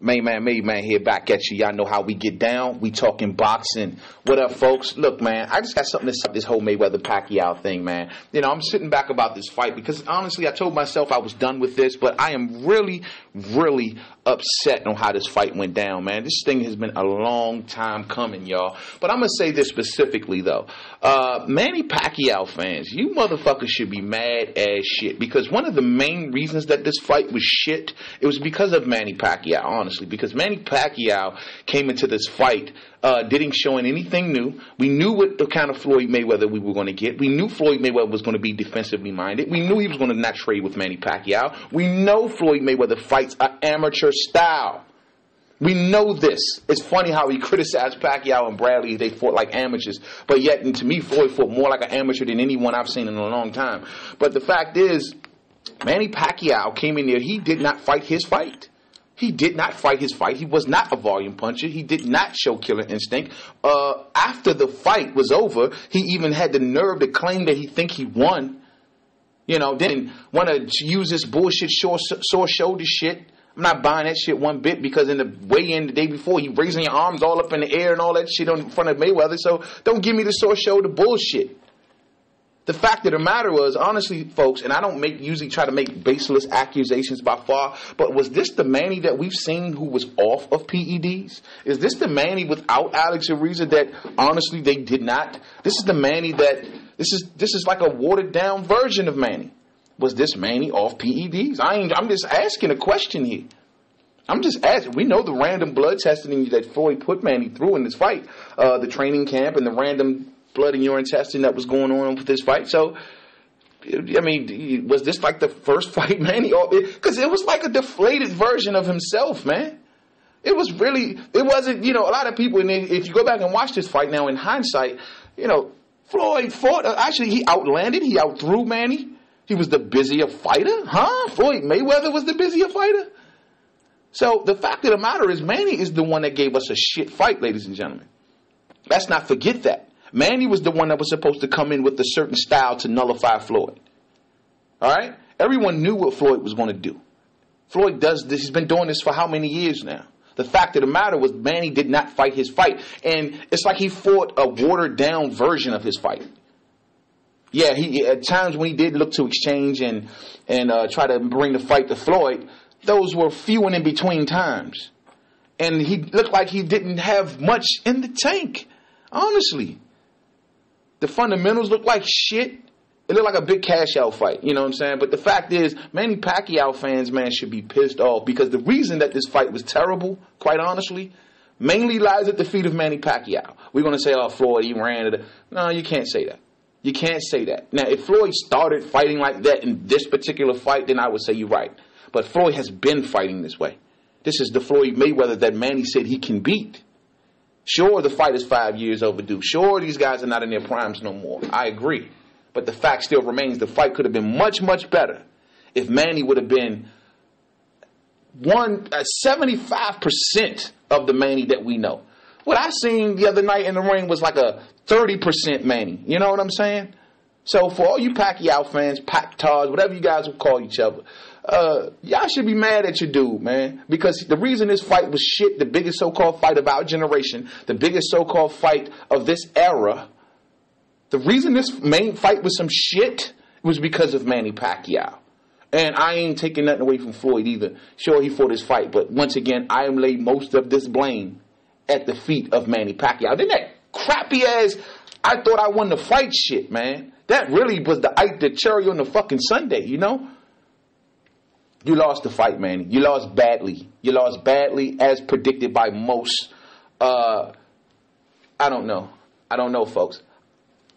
Main man here back at you. Y'all know how we get down. We talking boxing. What up, folks? Look, man, I just got something to say about this whole Mayweather Pacquiao thing, man. You know, I'm sitting back about this fight because honestly, I told myself I was done with this, but I am really, really upset on how this fight went down, man. This thing has been a long time coming, y'all. But I'm going to say this specifically, though. Manny Pacquiao fans, you motherfuckers should be mad as shit because one of the main reasons that this fight was shit, it was because of Manny Pacquiao, honestly, because Manny Pacquiao came into this fight didn't show anything new. We knew what the kind of Floyd Mayweather we were going to get. We knew Floyd Mayweather was going to be defensively minded. We knew he was going to not trade with Manny Pacquiao. We know Floyd Mayweather fights an amateur style. We know this. It's funny how he criticized Pacquiao and Bradley. They fought like amateurs. But yet, and to me, Floyd fought more like an amateur than anyone I've seen in a long time. But the fact is, Manny Pacquiao came in there. He did not fight his fight. He did not fight his fight. He was not a volume puncher. He did not show killer instinct. After the fight was over, he even had the nerve to claim that he think he won. You know, didn't want to use this bullshit sore shoulder shit. I'm not buying that shit one bit because in the weigh-in the day before, he raising your arms all up in the air and all that shit in front of Mayweather. So don't give me the sore shoulder bullshit. The fact of the matter was, honestly, folks, and I don't usually try to make baseless accusations by far, but was this the Manny that we've seen who was off of PEDs? Is this the Manny without Alex Ariza that, honestly, they did not? This is the Manny that, this is like a watered-down version of Manny. Was this Manny off PEDs? I'm just asking a question here. I'm just asking. We know the random blood testing that Floyd put Manny through in this fight, the training camp and the random blood and urine testing that was going on with this fight. So, I mean, was this like the first fight, Manny? Because it was like a deflated version of himself, man. It wasn't, you know, a lot of people, and if you go back and watch this fight now in hindsight, you know, Floyd fought, actually he outthrew Manny. He was the busier fighter, huh? Floyd Mayweather was the busier fighter. So the fact of the matter is, Manny is the one that gave us a shit fight, ladies and gentlemen. Let's not forget that. Manny was the one that was supposed to come in with a certain style to nullify Floyd. All right? Everyone knew what Floyd was going to do. Floyd does this. He's been doing this for how many years now? The fact of the matter was Manny did not fight his fight. And it's like he fought a watered-down version of his fight. Yeah, he at times when he did look to exchange and try to bring the fight to Floyd, those were few and in between times. And he looked like he didn't have much in the tank, honestly. The fundamentals look like shit. It looked like a big cash-out fight, you know what I'm saying? But the fact is, Manny Pacquiao fans, man, should be pissed off because the reason that this fight was terrible, quite honestly, mainly lies at the feet of Manny Pacquiao. We're going to say, oh, Floyd, he ran it. No, you can't say that. You can't say that. Now, if Floyd started fighting like that in this particular fight, then I would say you're right. But Floyd has been fighting this way. This is the Floyd Mayweather that Manny said he can beat. Sure, the fight is 5 years overdue. Sure, these guys are not in their primes no more. I agree. But the fact still remains the fight could have been much, much better if Manny would have been 75% of the Manny that we know. What I seen the other night in the ring was like a 30% Manny. You know what I'm saying? So for all you Pacquiao fans, Pac-Tars, whatever you guys will call each other, y'all should be mad at your dude, man. Because the reason this fight was shit, the biggest so-called fight of our generation, the biggest so-called fight of this era, the reason this main fight was some shit was because of Manny Pacquiao. And I ain't taking nothing away from Floyd either. Sure, he fought his fight, but once again, I am laying most of this blame at the feet of Manny Pacquiao. Then that crappy ass, I thought I won the fight shit, man. That really was the cherry on the fucking sundae, you know? You lost the fight, Manny. You lost badly. You lost badly as predicted by most. I don't know. I don't know, folks.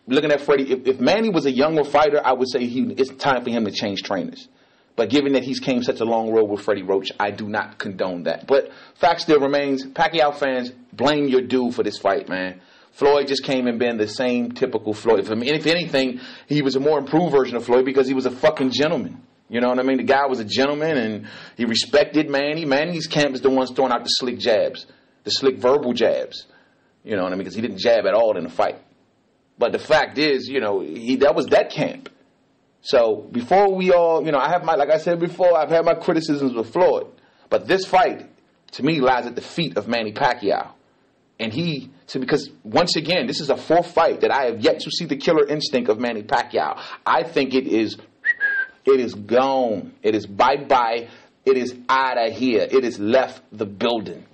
Looking at Freddie, if Manny was a younger fighter, I would say it's time for him to change trainers. But given that he's came such a long road with Freddie Roach, I do not condone that. But fact still remains, Pacquiao fans, blame your dude for this fight, man. Floyd just came and been the same typical Floyd. I mean, if anything, he was a more improved version of Floyd because he was a fucking gentleman. You know what I mean? The guy was a gentleman and he respected Manny. Manny's camp is the ones throwing out the slick jabs, the slick verbal jabs. You know what I mean? Because he didn't jab at all in the fight. But the fact is, you know, that was that camp. So before we all, you know, like I said before, I've had my criticisms of Floyd. But this fight, to me, lies at the feet of Manny Pacquiao. And because once again, this is a fourth fight that I have yet to see the killer instinct of Manny Pacquiao. I think it is gone. It is bye-bye. It is out of here. It has left the building.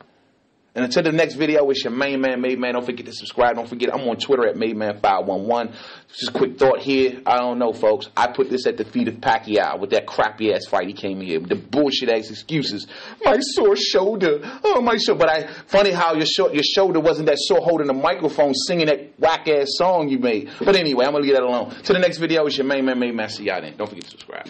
And until the next video, it's your main man, Made Man. Don't forget to subscribe. Don't forget, I'm on Twitter at MadeMan511. Just a quick thought here. I don't know, folks. I put this at the feet of Pacquiao with that crappy-ass fight he came here with. The bullshit-ass excuses. My sore shoulder. Oh, my shoulder. But funny how your shoulder wasn't that sore holding the microphone singing that whack-ass song you made. But anyway, I'm going to leave that alone. Till the next video, it's your main man, Made Man. See y'all then. Don't forget to subscribe.